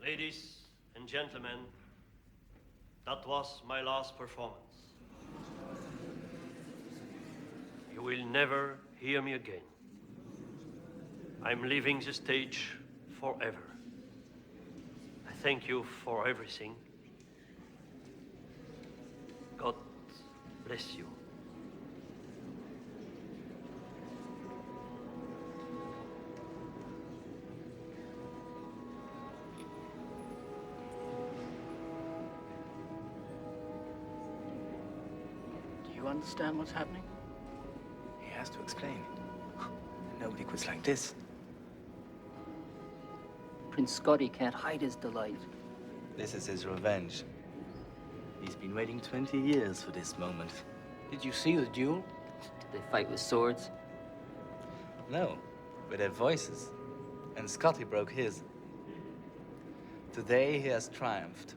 Ladies and gentlemen, that was my last performance. You will never hear me again. I'm leaving the stage forever. I thank you for everything. God bless you. You understand what's happening? He has to explain. Nobody quits like this. Prince Scotty can't hide his delight. This is his revenge. He's been waiting 20 years for this moment. Did you see the duel? Did they fight with swords? No, with their voices. And Scotty broke his. Today he has triumphed.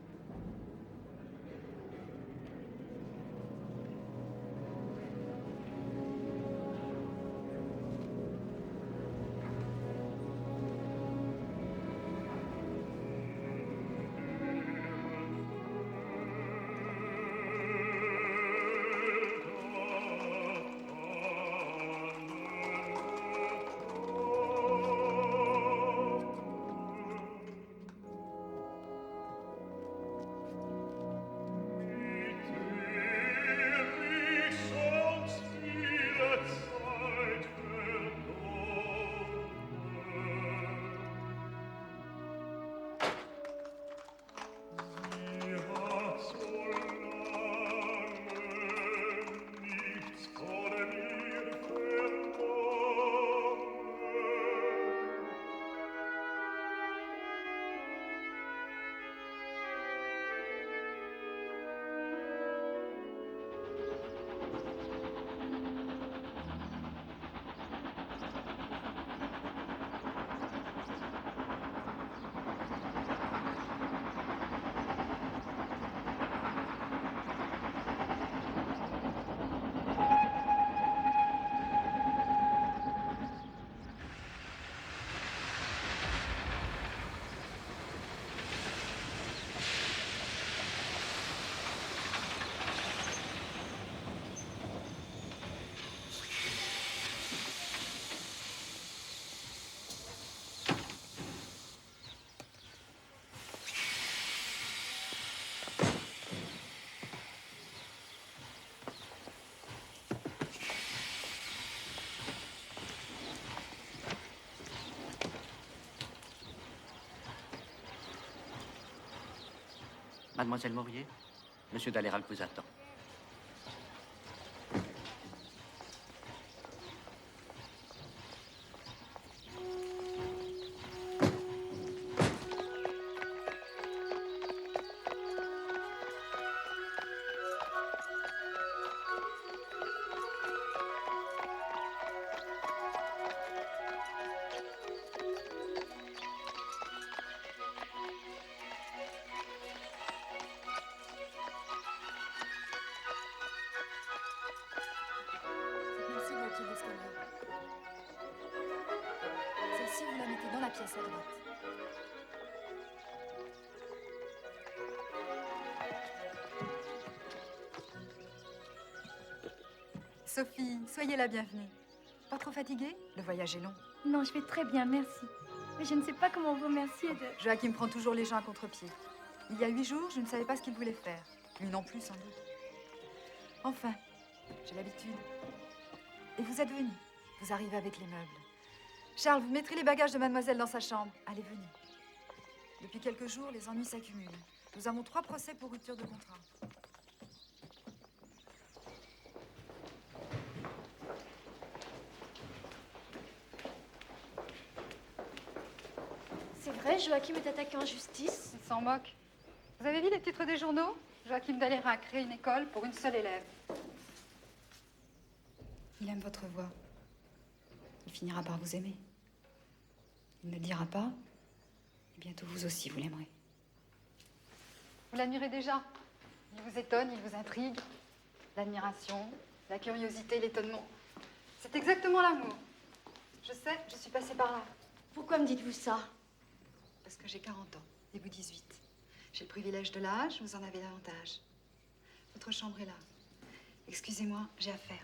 Mademoiselle Maurier, Monsieur Dalérac vous attend. Merci de pied d'escalier. Celle-ci, vous la mettez dans la pièce à droite. Sophie, soyez la bienvenue. Pas trop fatiguée? Le voyage est long. Non, je vais très bien, merci. Mais je ne sais pas comment vous remercier de... Joachim prend toujours les gens à contre-pied. Il y a 8 jours, je ne savais pas ce qu'il voulait faire. Lui non plus, sans doute. Enfin, j'ai l'habitude. Et vous êtes venu. Vous arrivez avec les meubles. Charles, vous mettrez les bagages de mademoiselle dans sa chambre. Allez, venez. Depuis quelques jours, les ennuis s'accumulent. Nous avons 3 procès pour rupture de contrat. C'est vrai, Joachim est attaqué en justice. Il s'en moque. Vous avez vu les titres des journaux? Joachim Dalérac crée une école pour une seule élève. Il aime votre voix. Il finira par vous aimer. Il ne le dira pas. Et bientôt vous aussi, vous l'aimerez. Vous l'admirez déjà. Il vous étonne, il vous intrigue. L'admiration, la curiosité, l'étonnement. C'est exactement l'amour. Je sais, je suis passée par là. Pourquoi me dites-vous ça? Parce que j'ai 40 ans, et vous 18. J'ai le privilège de l'âge, vous en avez davantage. Votre chambre est là. Excusez-moi, j'ai affaire.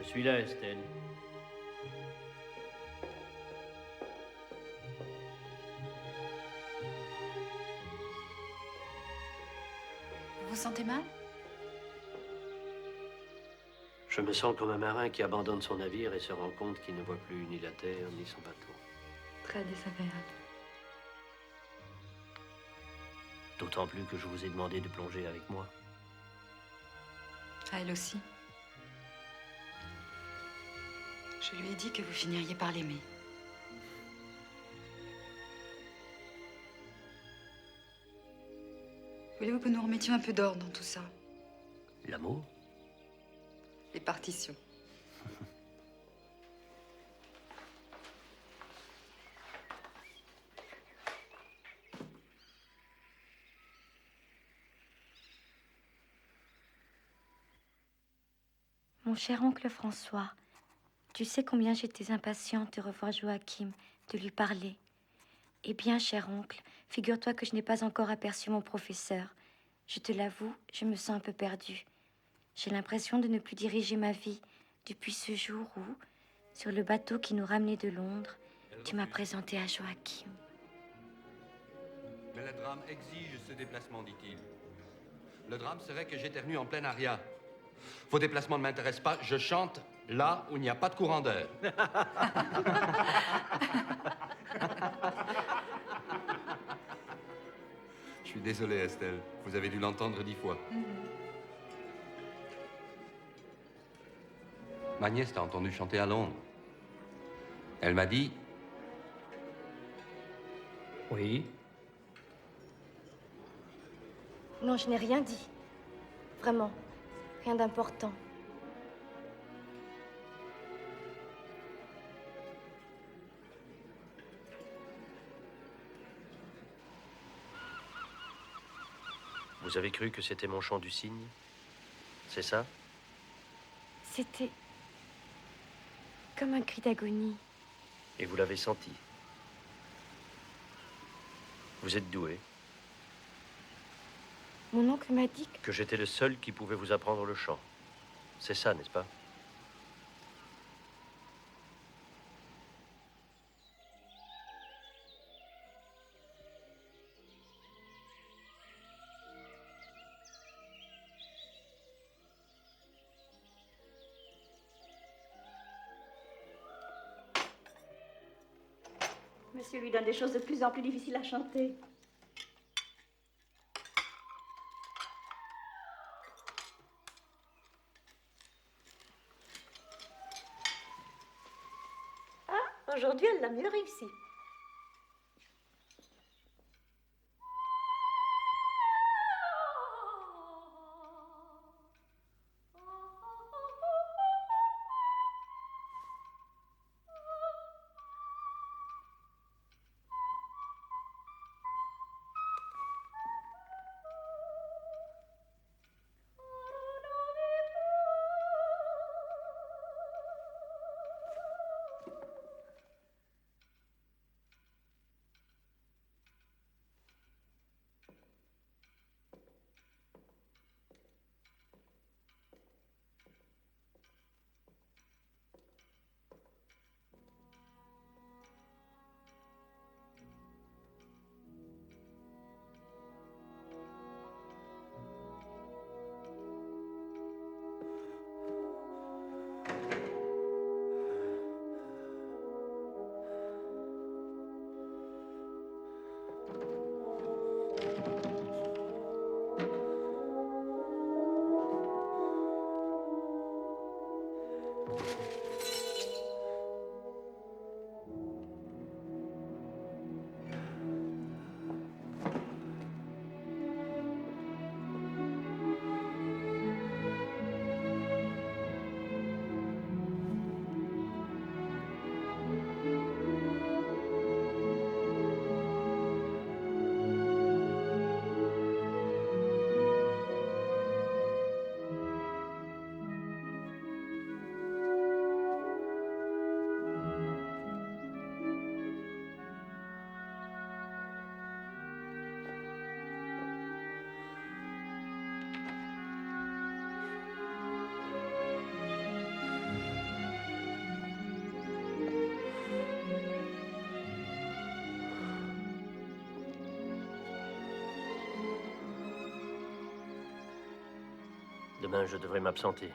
Je suis là, Estelle. Vous vous sentez mal? Je me sens comme un marin qui abandonne son navire et se rend compte qu'il ne voit plus ni la terre ni son bateau. Très désagréable. D'autant plus que je vous ai demandé de plonger avec moi. À elle aussi. Je lui ai dit que vous finiriez par l'aimer. Voulez-vous que nous remettions un peu d'ordre dans tout ça? L'amour? Les partitions. Mon cher oncle François, tu sais combien j'étais impatiente de revoir Joachim, de lui parler. Eh bien, cher oncle, figure-toi que je n'ai pas encore aperçu mon professeur. Je te l'avoue, je me sens un peu perdue. J'ai l'impression de ne plus diriger ma vie depuis ce jour où, sur le bateau qui nous ramenait de Londres, tu m'as présenté à Joachim. Mais le drame exige ce déplacement, dit-il. Le drame serait que j'éternue en pleine aria. Vos déplacements ne m'intéressent pas. Je chante là où il n'y a pas de courant d'air. Je suis désolé, Estelle. Vous avez dû l'entendre 10 fois. Ma nièce t'a entendu chanter à Londres. Elle m'a dit... Oui. Non, je n'ai rien dit. Vraiment, rien d'important. Vous avez cru que c'était mon chant du cygne? C'est ça? C'était comme un cri d'agonie. Et vous l'avez senti. Vous êtes doué. Mon oncle m'a dit Que j'étais le seul qui pouvait vous apprendre le chant. C'est ça, n'est-ce pas? Monsieur lui donne des choses de plus en plus difficiles à chanter. Ah, aujourd'hui, elle l'a mieux réussi. Demain, je devrais m'absenter.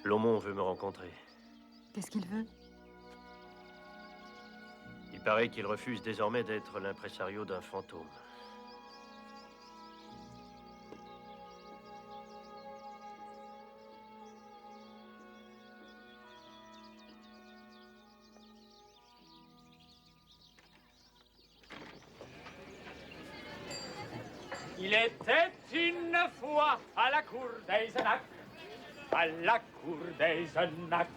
Lomond veut me rencontrer. Qu'est-ce qu'il veut? Il paraît qu'il refuse désormais d'être l'impresario d'un fantôme. Il était une fois à la cour d'Eisenach, à la cour d'Eisenach,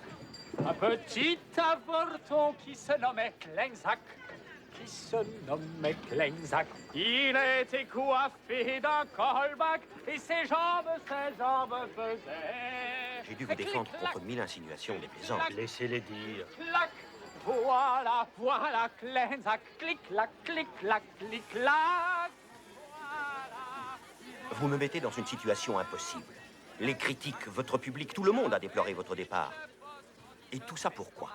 un petit avorton qui se nommait Kleinsack, Il était coiffé d'un colbac et ses jambes faisaient... J'ai dû vous défendre contre 1000 insinuations déplaisantes. Laissez-les dire. Clac, voilà, voilà, Kleinsack, clic-clac, clic-clac, clic-clac. Vous me mettez dans une situation impossible. Les critiques, votre public, tout le monde a déploré votre départ. Et tout ça pourquoi?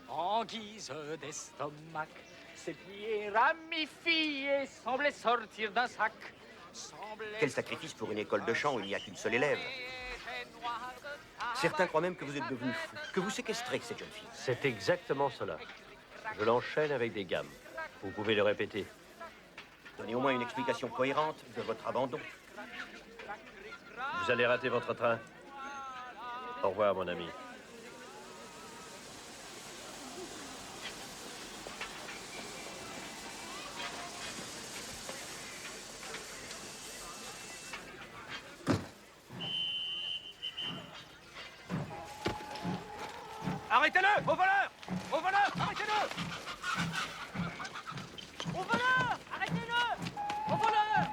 En guise d'estomac, ses pieds ramifiés semblaient sortir d'un sac. Quel sacrifice pour une école de chant où il n'y a qu'une seule élève. Certains croient même que vous êtes devenu fou, que vous séquestrez cette jeune fille. C'est exactement cela. Je l'enchaîne avec des gammes. Vous pouvez le répéter. Donnez au moins une explication cohérente de votre abandon. Vous allez rater votre train. Au revoir, mon ami. Arrêtez-le! Au voleur! Au voleur! Arrêtez-le! Au voleur! Arrêtez-le! Au voleur!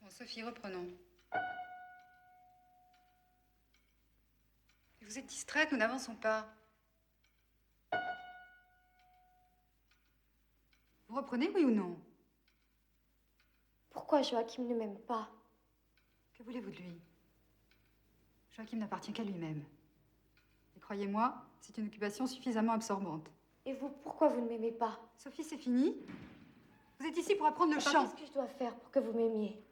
Bon, Sophie, reprenons. Vous êtes distraite, nous n'avançons pas. Vous reprenez, oui ou non? Pourquoi Joachim ne m'aime pas? Que voulez-vous de lui? Joachim n'appartient qu'à lui-même. Et croyez-moi, c'est une occupation suffisamment absorbante. Et vous, pourquoi vous ne m'aimez pas? Sophie, c'est fini. Vous êtes ici pour apprendre le chant. Qu'est-ce que je dois faire pour que vous m'aimiez?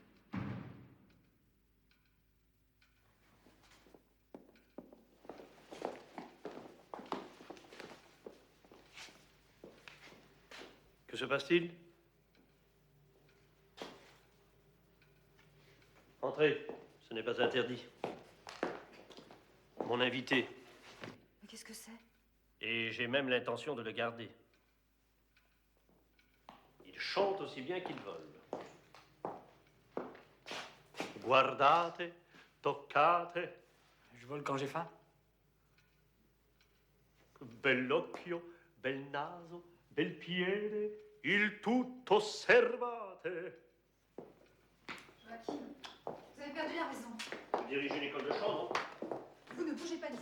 Que se passe-t-il? Entrez, ce n'est pas interdit. Mon invité. Mais qu'est-ce que c'est? Et j'ai même l'intention de le garder. Il chante aussi bien qu'il vole. Guardate, toccate, Je vole quand j'ai faim. bell'occhio, bel naso, bel piede, il tutto osservate. Joachim, vous avez perdu la raison. Vous dirigez une école de chant, non? Vous ne bougez pas d'ici.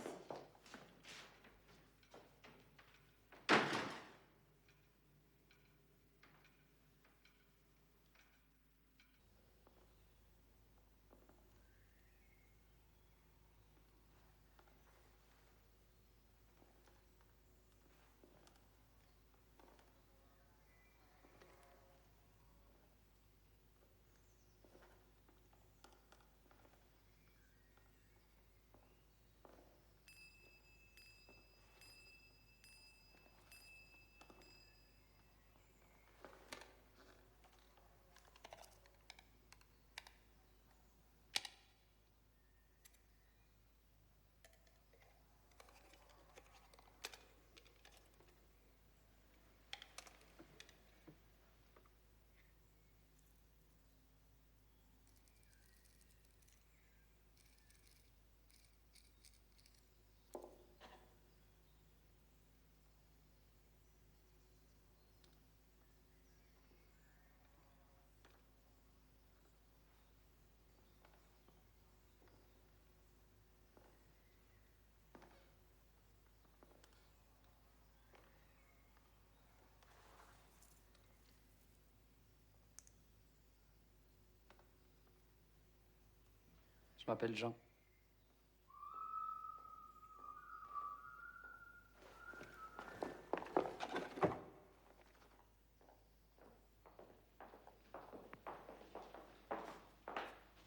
Je m'appelle Jean.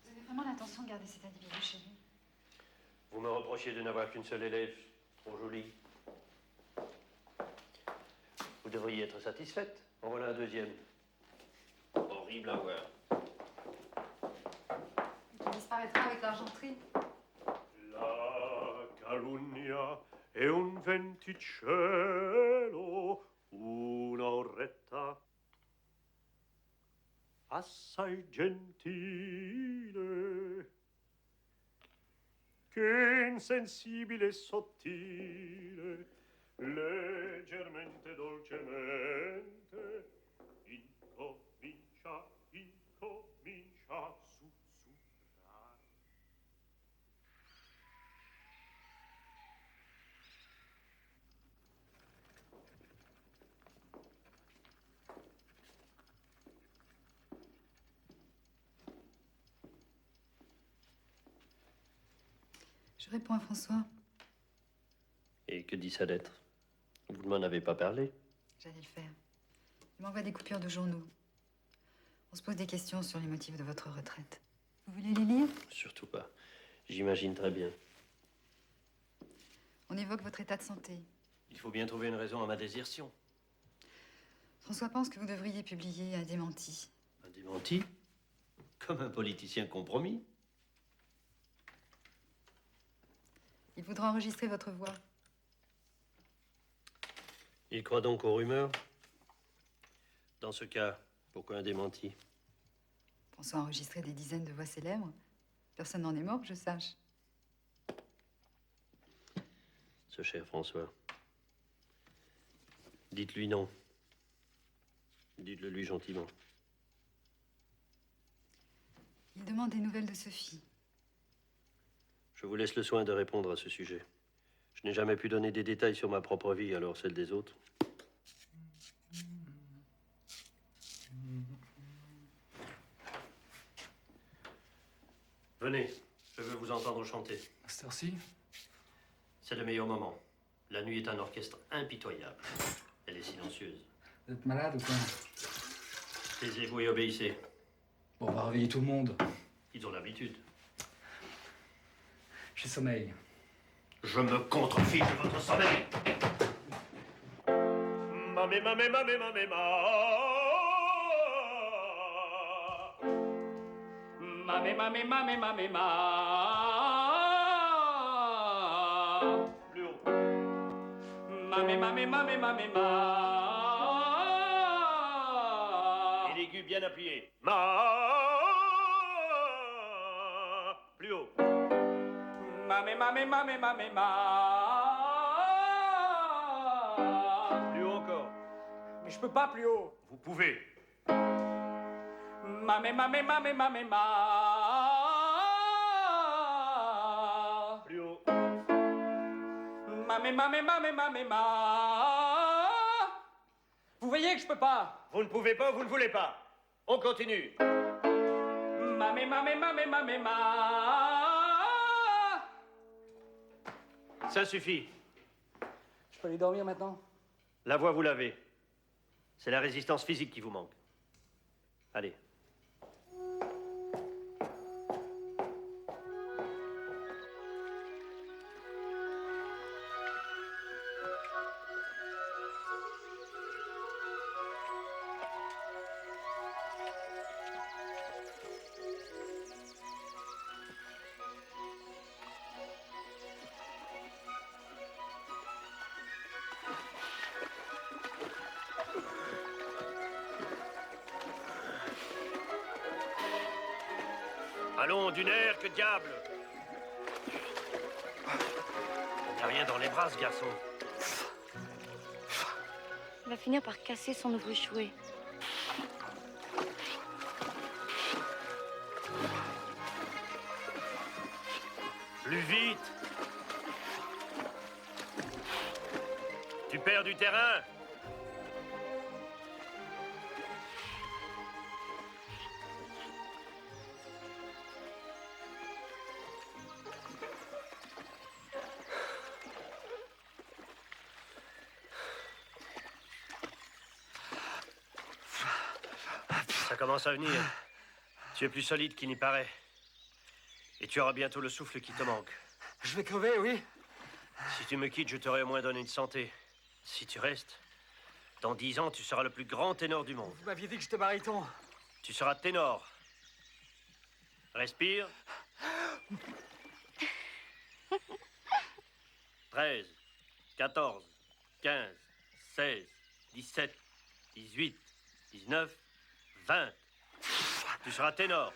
Vous avez vraiment l'intention de garder cet individu chez vous? Vous me reprochez de n'avoir qu'une seule élève, trop jolie. Vous devriez être satisfaite. En voilà un deuxième. Horrible à voir. Il disparaîtra avec l'argenterie. La calunnia è un venticello, un'oretta assai gentile, che insensibile e sottile, leggermente, dolcemente, incomincia a sussurrar. Je réponds à François. Et que dit sa lettre? Vous ne m'en avez pas parlé? J'allais le faire. Il m'envoie des coupures de journaux. On se pose des questions sur les motifs de votre retraite. Vous voulez les lire? Surtout pas. J'imagine très bien. On évoque votre état de santé. Il faut bien trouver une raison à ma désertion. François pense que vous devriez publier un démenti. Un démenti? Comme un politicien compromis? Il voudra enregistrer votre voix. Il croit donc aux rumeurs? Dans ce cas, pourquoi un démenti? François a enregistré des dizaines de voix célèbres. Personne n'en est mort, que je sache. Ce cher François. Dites-lui non. Dites-le lui gentiment. Il demande des nouvelles de Sophie. Je vous laisse le soin de répondre à ce sujet. Je n'ai jamais pu donner des détails sur ma propre vie, alors celle des autres. Venez, je veux vous entendre chanter. À cette heure-ci? C'est le meilleur moment. La nuit est un orchestre impitoyable. Elle est silencieuse. Vous êtes malade ou quoi? Taisez-vous et obéissez. Bon, on va réveiller tout le monde. Ils ont l'habitude. J'ai sommeil. Je me contrefiche de votre sommeil. Mamé, mamé, mamé, mamé, Mamé, mamé, mamé, mamé, Plus haut. Mamé, mamé, mamé, mamé, Et l'aigu bien appuyé. Plus haut. Mamé, mamé, mamé, mamé, Plus haut encore. Mais je peux pas plus haut. Vous pouvez. Mamé, mamé, mamé, mamé, Plus haut. Mamé, mamé, mamé, mamé, Vous voyez que je peux pas. Vous ne pouvez pas, vous ne voulez pas. On continue. Mamé, mamé, mamé, mamé, Ça suffit. Je peux aller dormir maintenant? La voix, vous l'avez. C'est la résistance physique qui vous manque. Allez. Allons, d'une air, que diable! T'as rien dans les bras, ce garçon. Il va finir par casser son nouveau jouet. Plus vite! Tu perds du terrain! Ça commence à venir. Tu es plus solide qu'il n'y paraît. Et tu auras bientôt le souffle qui te manque. Je vais crever, oui. Si tu me quittes, je t'aurai au moins donné une santé. Si tu restes, dans 10 ans, tu seras le plus grand ténor du monde. Vous m'aviez dit que j'étais baryton. Tu seras ténor. Respire. 13, 14, 15, 16, 17, 18, 19, 20. Tu seras ténor.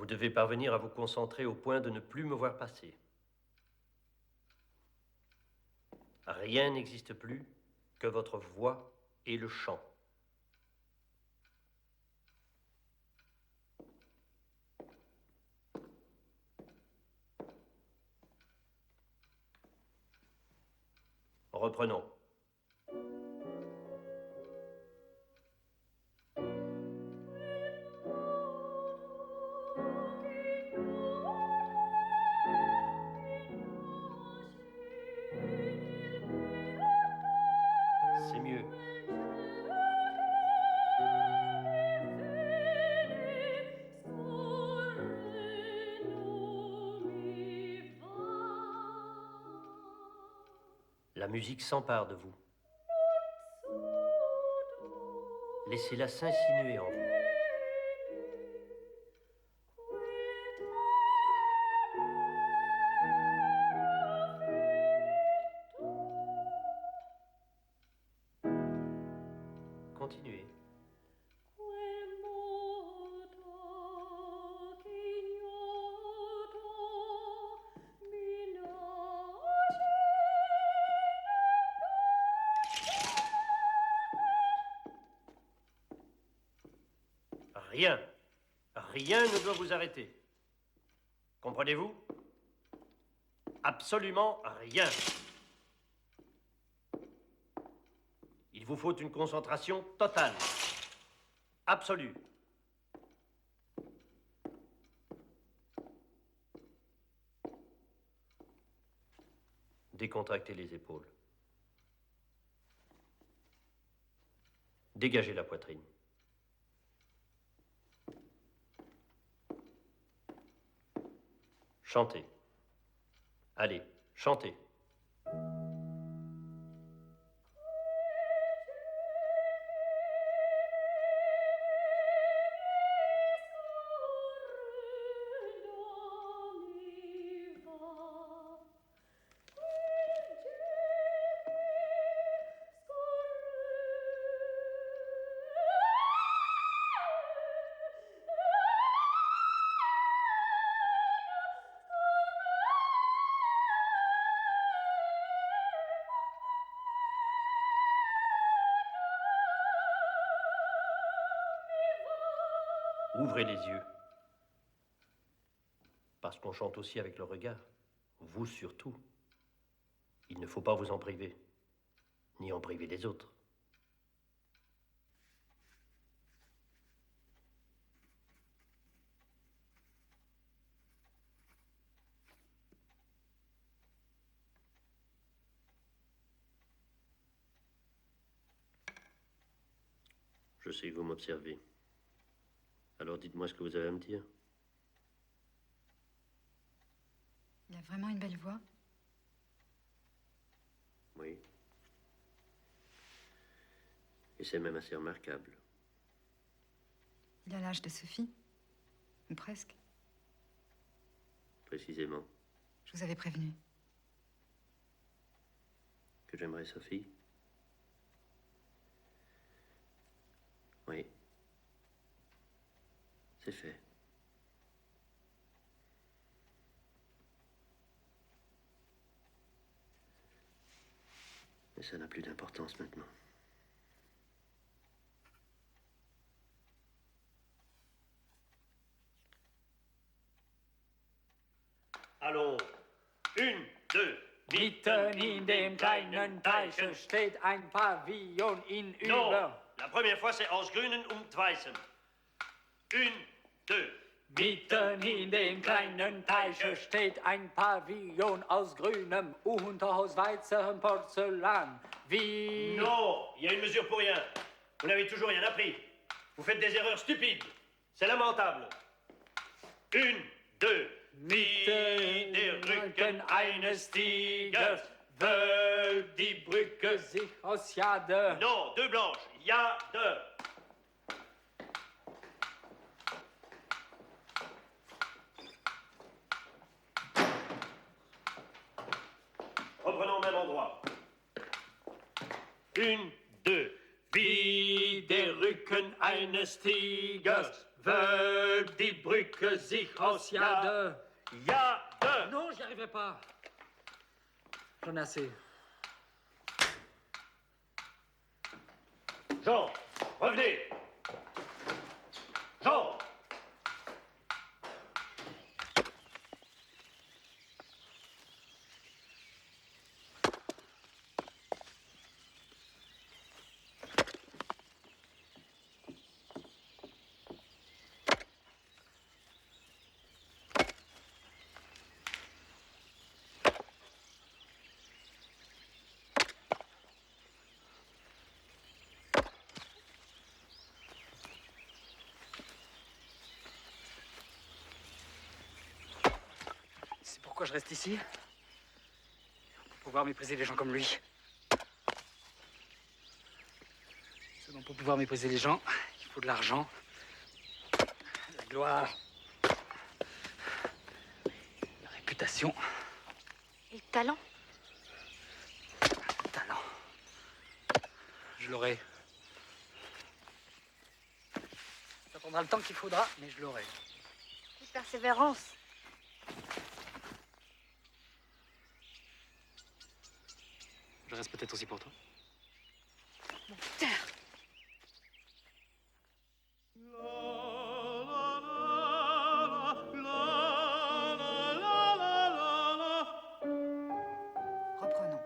Vous devez parvenir à vous concentrer au point de ne plus me voir passer. Rien n'existe plus que votre voix et le chant. Reprenons. C'est mieux. La musique s'empare de vous. Laissez-la s'insinuer en vous. Continuez. Rien, rien ne doit vous arrêter. Comprenez-vous? Absolument rien. Il vous faut une concentration totale, absolue. Décontractez les épaules. Dégagez la poitrine. Chantez. Allez, chantez. Ouvrez les yeux. Parce qu'on chante aussi avec le regard. Vous surtout. Il ne faut pas vous en priver, ni en priver les autres. Je sais que vous m'observez. Alors dites-moi ce que vous avez à me dire. Il a vraiment une belle voix. Oui. Et c'est même assez remarquable. Il a l'âge de Sophie. Ou presque. Précisément. Je vous avais prévenu. Que j'aimerais Sophie? Oui. C'est fait. Mais ça n'a plus d'importance maintenant. Allons. 1, 2. Mitten in dem kleinen Teiche steht ein Pavillon in Non, über... la première fois c'est aus Grünen und Weißen. 1, 2. Mitten in dem kleinen Teiche steht ein Pavillon aus grünem und aus weißem Porzellan. Wie... Non, il y a une mesure pour rien. Vous n'avez toujours rien appris. Vous faites des erreurs stupides. C'est lamentable. 1, 2. Wie der Rücken eines Tigers wölbt die Brücke sich aus Jade. Non, 2 blanches. Jade. Reprenons au même endroit. 1, 2. Wie der Rücken eines Tigers wölbt die Brücke sich aus Jade. Jade. Non, j'y arriverai pas. J'en ai assez. Jean, revenez. Jean. Pourquoi je reste ici? Pour pouvoir mépriser les gens comme lui. Seulement pour pouvoir mépriser les gens, il faut de l'argent, la gloire, la réputation. Et le talent? Le talent. Je l'aurai. Ça prendra le temps qu'il faudra, mais je l'aurai. Et persévérance. Je reste peut-être aussi pour toi. Menteur. Reprenons.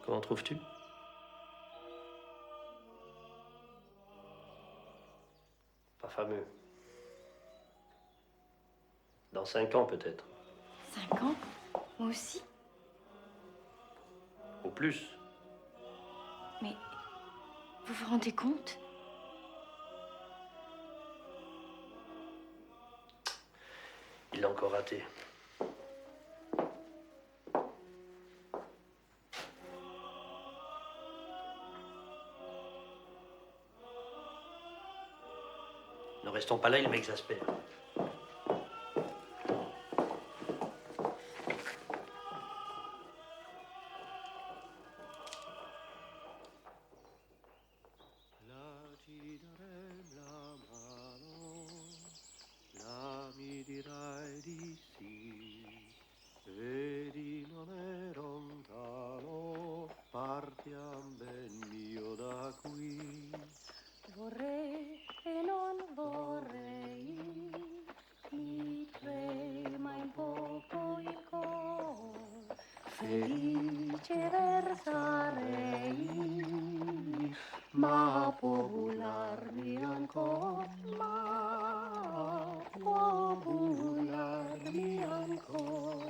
Comment trouves-tu? Pas fameux. Dans 5 ans peut-être. 5 ans? Moi aussi? Ou plus. Mais vous vous rendez compte? Il l'a encore raté. Ne restons pas là, il m'exaspère. Mi dirai di sì, vedi non è lontano, partiam ben mio da qui. Vorrei e non vorrei, mi trema un poco il cor, felice versarei, ma può bullarmi ancora, ma può bullarmi ancora.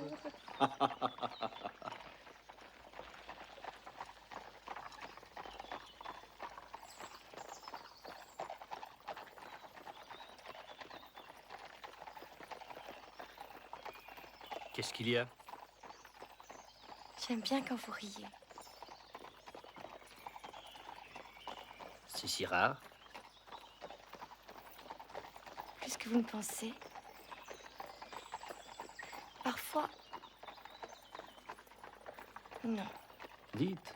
Qu'est-ce qu'il y a? J'aime bien quand vous riez. C'est si rare. Plus que vous ne pensez. Parfois... Non. Dites.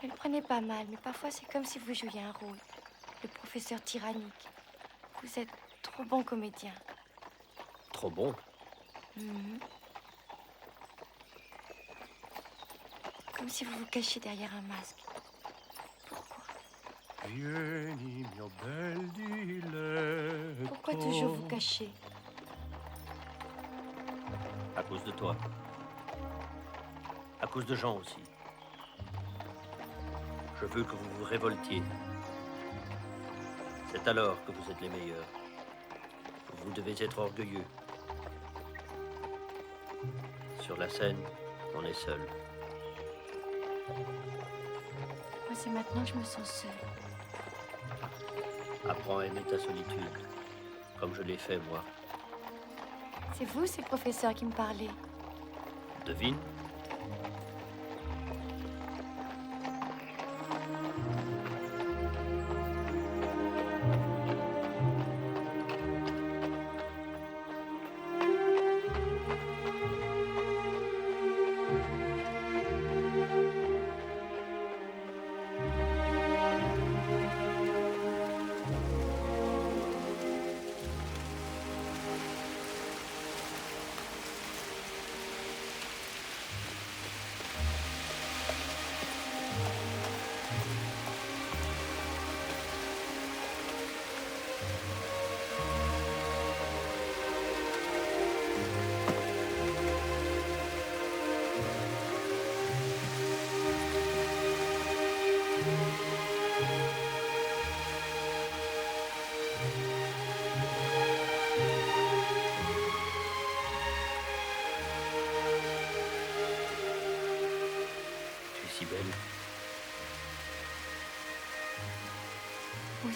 Ne le prenez pas mal, mais parfois c'est comme si vous jouiez un rôle. Le professeur tyrannique. Vous êtes trop bon comédien. Trop bon. Mhm. Comme si vous vous cachiez derrière un masque. Pourquoi? Vieni mio bel diletto. Pourquoi toujours vous cacher? À cause de toi. À cause de Jean aussi. Je veux que vous vous révoltiez. C'est alors que vous êtes les meilleurs. Vous devez être orgueilleux. Sur la scène, on est seul. Moi, c'est maintenant que je me sens seule. Apprends à aimer ta solitude, comme je l'ai fait, moi. C'est vous, ces professeurs, qui me parlez. Devine.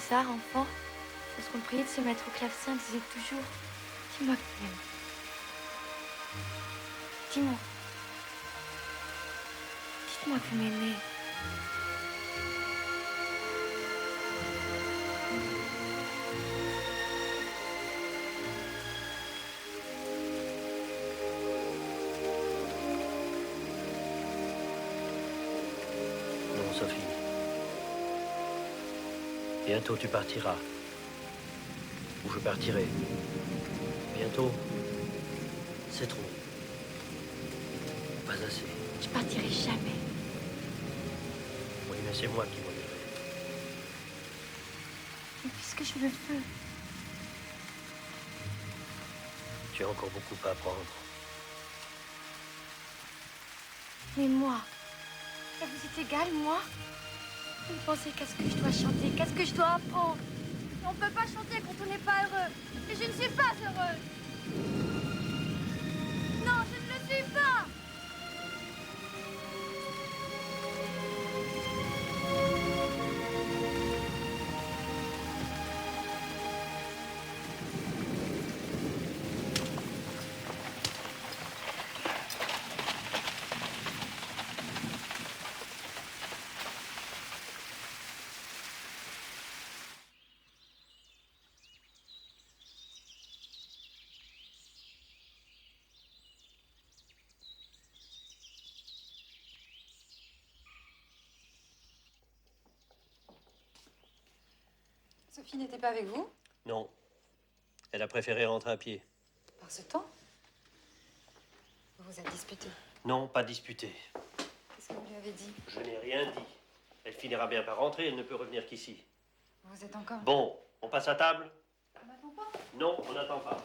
bizarre, enfant. Lorsqu'on le priait de se mettre au clavecin, disait toujours dis-moi que tu m'aimes. Dis-moi. Dites-moi que vous m'aimez. Non, Sophie. Bientôt tu partiras. Ou je partirai. Bientôt, c'est trop. Pas assez. Je partirai jamais. Oui, mais c'est moi qui morirai. Mais puisque je le veux. Tu as encore beaucoup à apprendre. Mais moi, ça vous est égal, moi? Vous ne pensez qu'à ce que je dois chanter, qu'à ce que je dois apprendre. On ne peut pas chanter quand on n'est pas heureux. Et je ne suis pas heureuse. Non, je ne le suis pas. Sophie n'était pas avec vous? Non. Elle a préféré rentrer à pied. Par ce temps? Vous vous êtes disputé. Non, pas disputé. Qu'est-ce que vous lui avez dit? Je n'ai rien dit. Elle finira bien par rentrer, elle ne peut revenir qu'ici. Vous êtes encore... Bon, on passe à table? On n'attend pas? Non, on n'attend pas.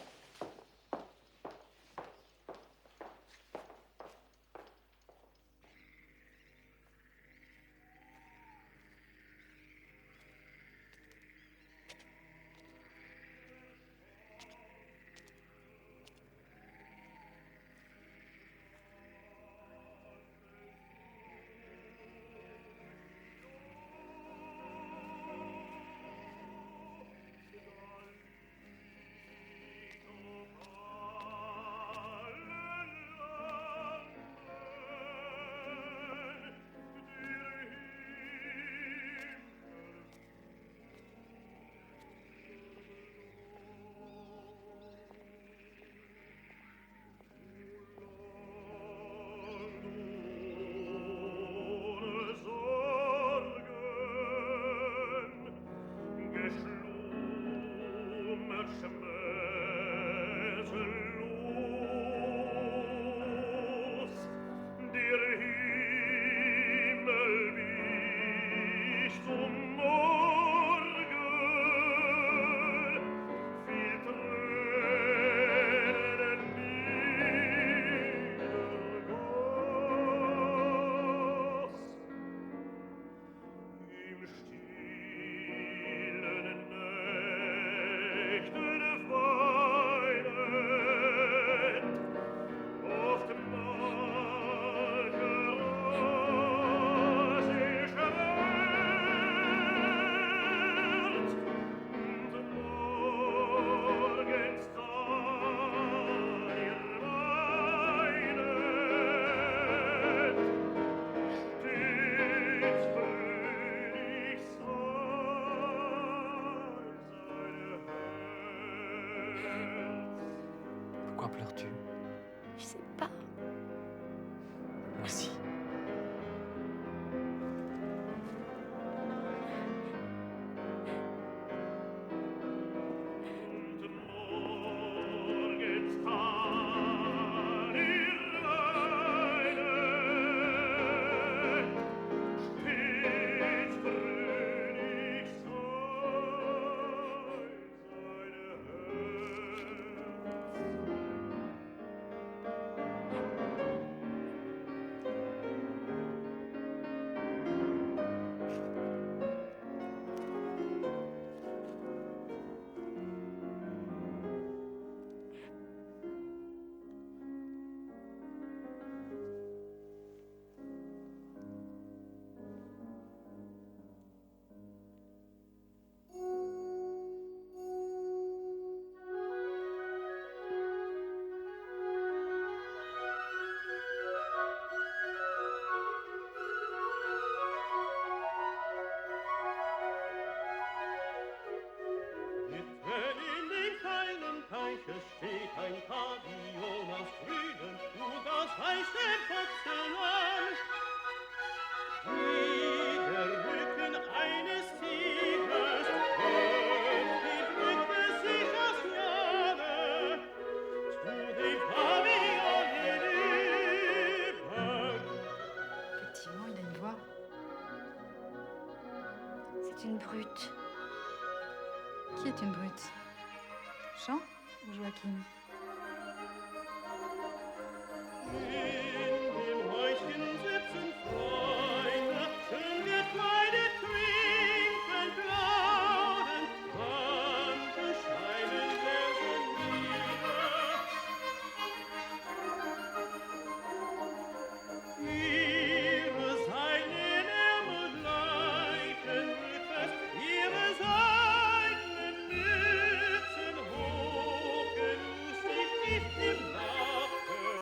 Pourquoi pleures-tu? Je sais pas. Moi aussi. Qui est une brute? Jean ou Joachim?